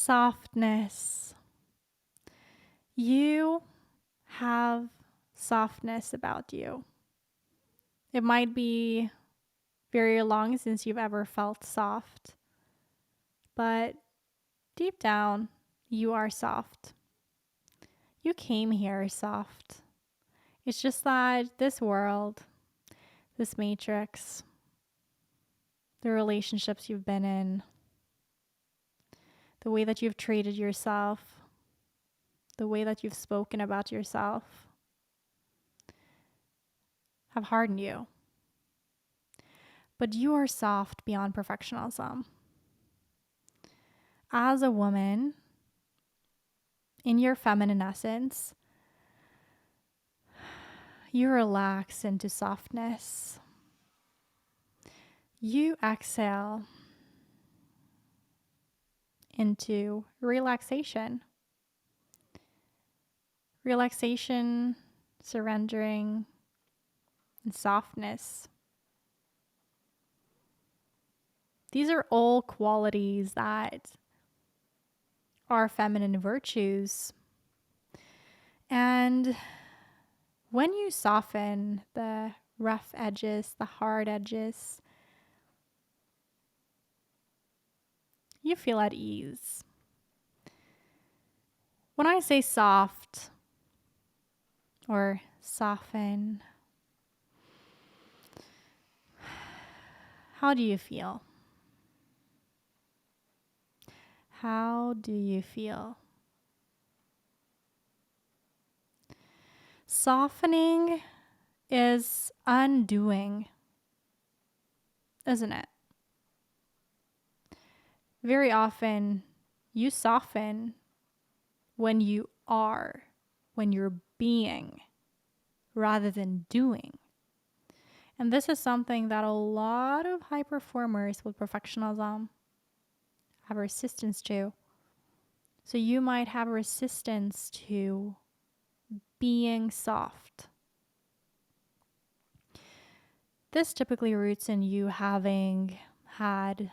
Softness. You have softness about you. It might be very long since you've ever felt soft, but deep down, you are soft. You came here soft. It's just that this world, this matrix, the relationships you've been in, the way that you've treated yourself, the way that you've spoken about yourself have hardened you. But you are soft beyond perfectionism. As a woman, in your feminine essence, you relax into softness. You exhale into relaxation. Relaxation, surrendering, and softness. These are all qualities that are feminine virtues. And when you soften the rough edges, the hard edges, you feel at ease. When I say soft or soften, how do you feel? How do you feel? Softening is undoing, isn't it? Very often, you soften when you are, when you're being, rather than doing. And this is something that a lot of high performers with perfectionism have resistance to. So you might have resistance to being soft. This typically roots in you having had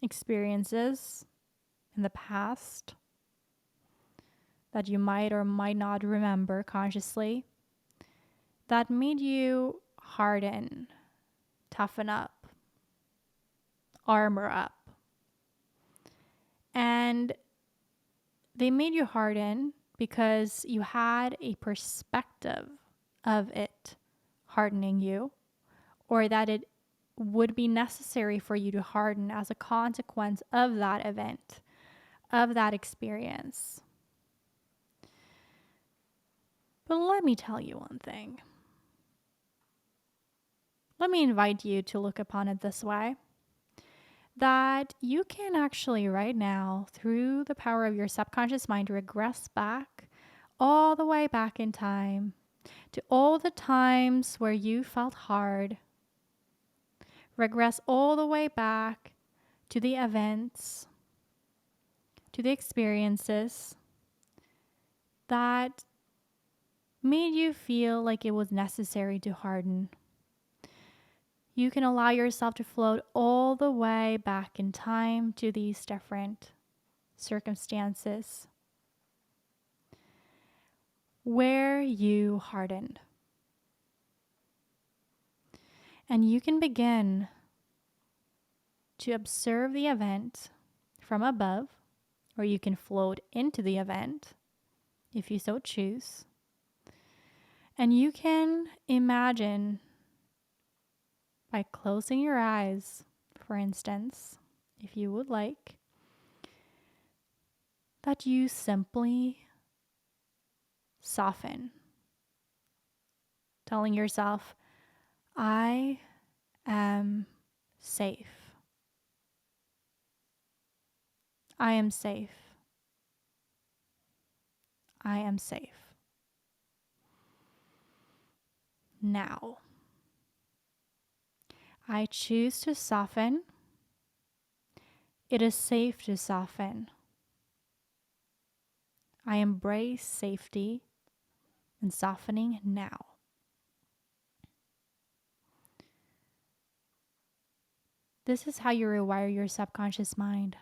experiences in the past that you might or might not remember consciously that made you harden, toughen up, armor up. And they made you harden because you had a perspective of it hardening you, or that it would be necessary for you to harden as a consequence of that event, of that experience. But let me tell you one thing. Let me invite you to look upon it this way. That you can actually right now, through the power of your subconscious mind, regress back all the way back in time to all the times where you felt hard. Regress all the way back to the events, to the experiences that made you feel like it was necessary to harden. You can allow yourself to float all the way back in time to these different circumstances where you hardened. And you can begin to observe the event from above, or you can float into the event if you so choose. And you can imagine, by closing your eyes, for instance, if you would like, that you simply soften, telling yourself, I am safe. I am safe. I am safe. Now, I choose to soften. It is safe to soften. I embrace safety and softening now. This is how you rewire your subconscious mind.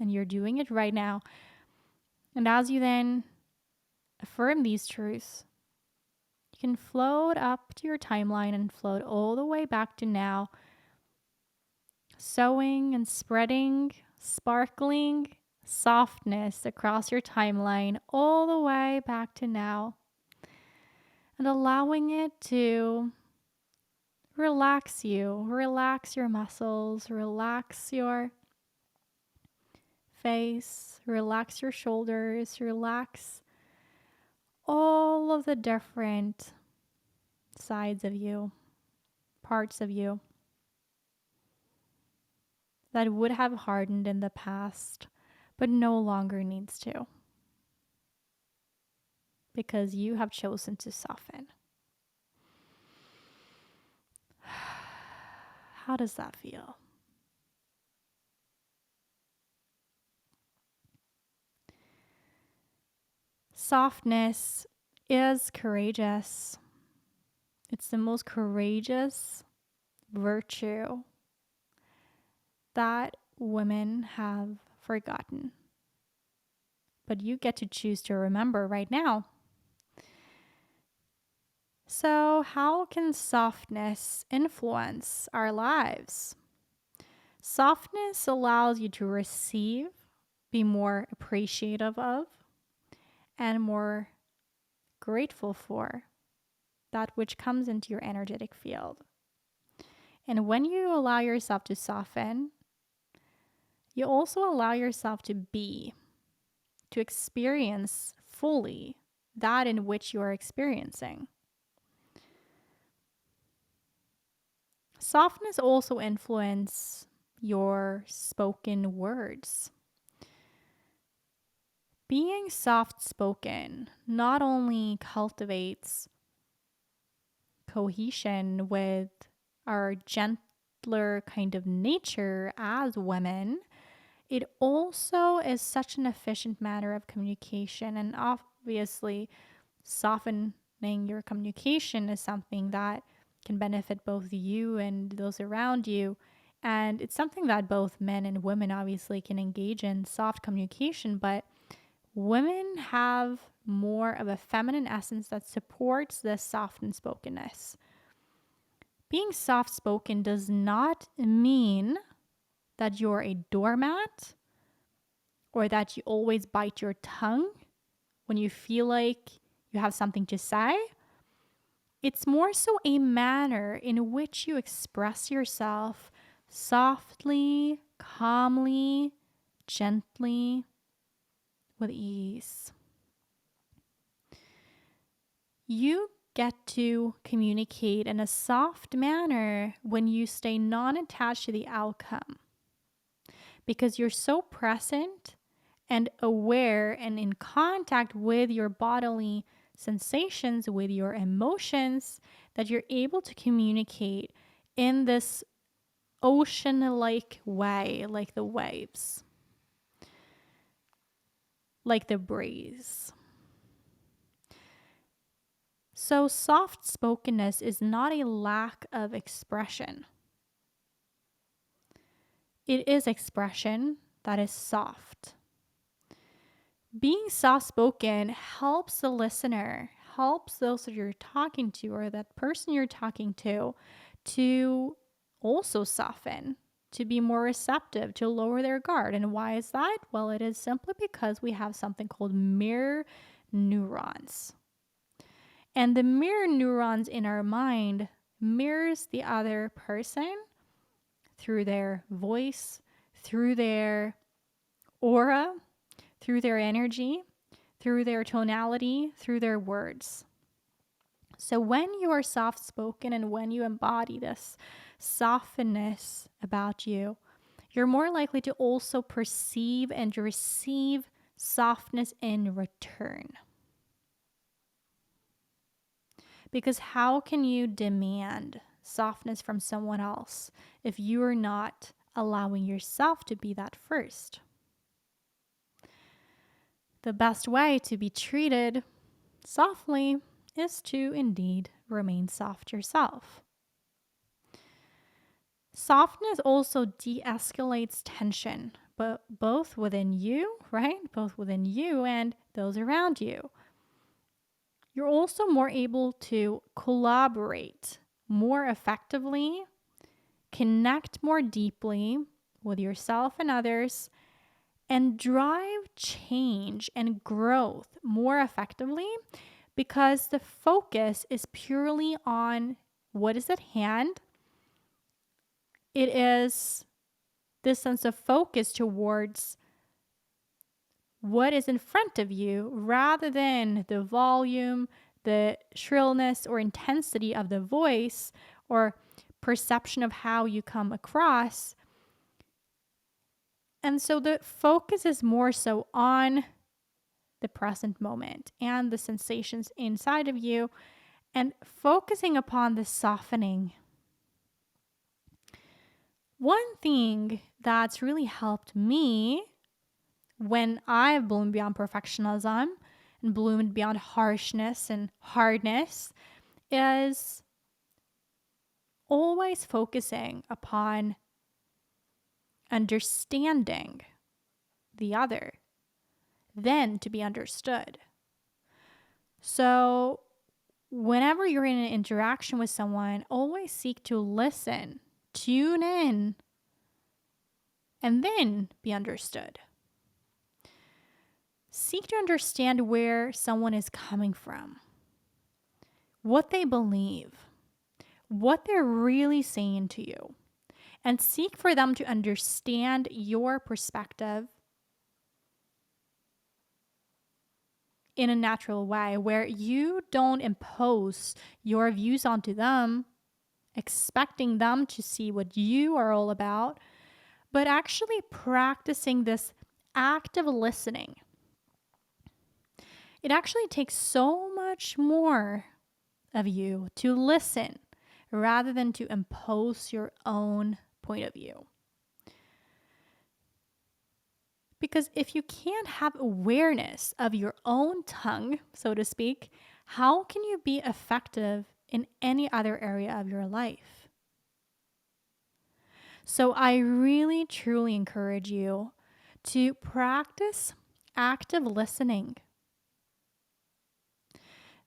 And you're doing it right now. And as you then affirm these truths, you can float up to your timeline and float all the way back to now, sowing and spreading sparkling softness across your timeline all the way back to now, and allowing it to relax you, relax your muscles, relax your face, relax your shoulders, relax all of the different sides of you, parts of you that would have hardened in the past, but no longer needs to, because you have chosen to soften. How does that feel? Softness is courageous. It's the most courageous virtue that women have forgotten. But you get to choose to remember right now. So, how can softness influence our lives? Softness allows you to receive, be more appreciative of, and more grateful for that which comes into your energetic field. And when you allow yourself to soften, you also allow yourself to be, to experience fully that in which you are experiencing. Softness also influences your spoken words. Being soft-spoken not only cultivates cohesion with our gentler kind of nature as women, it also is such an efficient manner of communication. And obviously, softening your communication is something that can benefit both you and those around you. And it's something that both men and women obviously can engage in, soft communication, but women have more of a feminine essence that supports this soft and spokenness. Being soft spoken does not mean that you're a doormat or that you always bite your tongue when you feel like you have something to say. It's more so a manner in which you express yourself softly, calmly, gently, with ease. You get to communicate in a soft manner when you stay non-attached to the outcome, because you're so present and aware and in contact with your bodily sensations, with your emotions, that you're able to communicate in this ocean-like way, like the waves, like the breeze. So soft-spokenness is not a lack of expression. It is expression that is soft. Being soft-spoken helps the listener, helps those that you're talking to or that person you're talking to also soften, to be more receptive, to lower their guard. And why is that? Well, it is simply because we have something called mirror neurons. And the mirror neurons in our mind mirrors the other person through their voice, through their aura, through their energy, through their tonality, through their words. So when you are soft-spoken and when you embody this softness about you, you're more likely to also perceive and receive softness in return. Because how can you demand softness from someone else if you are not allowing yourself to be that first? The best way to be treated softly is to indeed remain soft yourself. Softness also de-escalates tension, but both within you, right? Both within you and those around you. You're also more able to collaborate more effectively, connect more deeply with yourself and others, and drive change and growth more effectively because the focus is purely on what is at hand. It is this sense of focus towards what is in front of you rather than the volume, the shrillness, or intensity of the voice or perception of how you come across. And so the focus is more so on the present moment and the sensations inside of you and focusing upon the softening. One thing that's really helped me when I've bloomed beyond perfectionism and bloomed beyond harshness and hardness is always focusing upon understanding the other, then to be understood. So whenever you're in an interaction with someone, always seek to listen, tune in, and then be understood. Seek to understand where someone is coming from, what they believe, what they're really saying to you, and seek for them to understand your perspective in a natural way where you don't impose your views onto them, expecting them to see what you are all about, but actually practicing this active listening. It actually takes so much more of you to listen rather than to impose your own point of view. Because if you can't have awareness of your own tongue, so to speak, how can you be effective in any other area of your life? So I really, truly encourage you to practice active listening.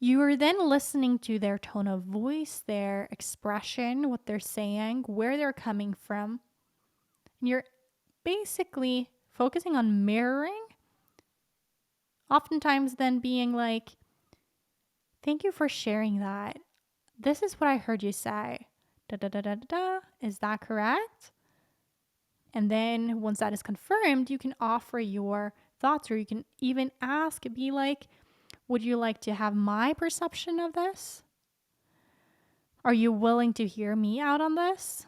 You are then listening to their tone of voice, their expression, what they're saying, where they're coming from. And you're basically focusing on mirroring, oftentimes then being like, thank you for sharing that. This is what I heard you say. Da da da da da. Is that correct? And then once that is confirmed, you can offer your thoughts, or you can even ask, be like, would you like to have my perception of this? Are you willing to hear me out on this?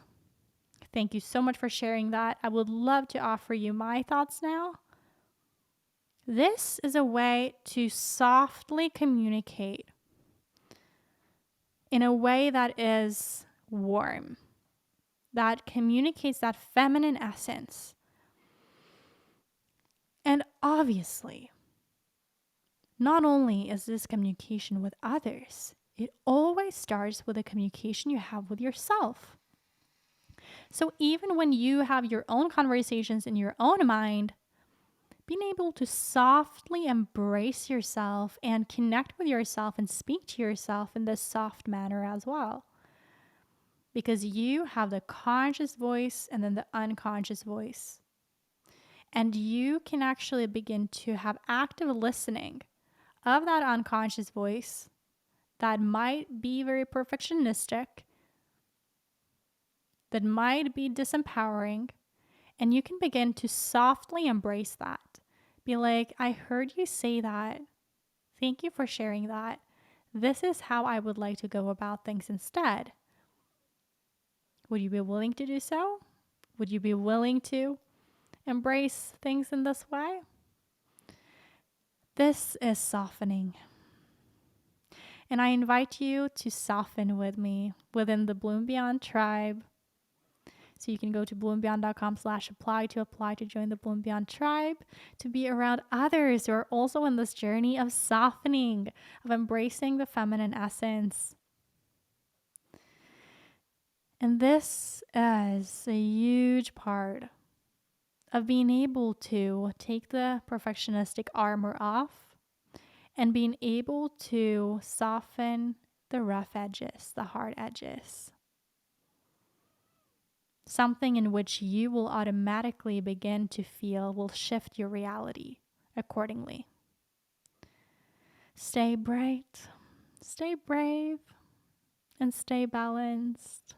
Thank you so much for sharing that. I would love to offer you my thoughts now. This is a way to softly communicate in a way that is warm, that communicates that feminine essence. And obviously, not only is this communication with others, it always starts with the communication you have with yourself. So even when you have your own conversations in your own mind, being able to softly embrace yourself and connect with yourself and speak to yourself in this soft manner as well. Because you have the conscious voice and then the unconscious voice. And you can actually begin to have active listening of that unconscious voice that might be very perfectionistic, that might be disempowering, and you can begin to softly embrace that. Be like, I heard you say that. Thank you for sharing that. This is how I would like to go about things instead. Would you be willing to do so? Would you be willing to embrace things in this way? This is softening. And I invite you to soften with me within the Bloom Beyond tribe. So you can go to bloombeyond.com/apply to join the Bloom Beyond tribe, to be around others who are also in this journey of softening, of embracing the feminine essence. And this is a huge part of being able to take the perfectionistic armor off and being able to soften the rough edges, the hard edges. Something in which you will automatically begin to feel will shift your reality accordingly. Stay bright, stay brave, and stay balanced.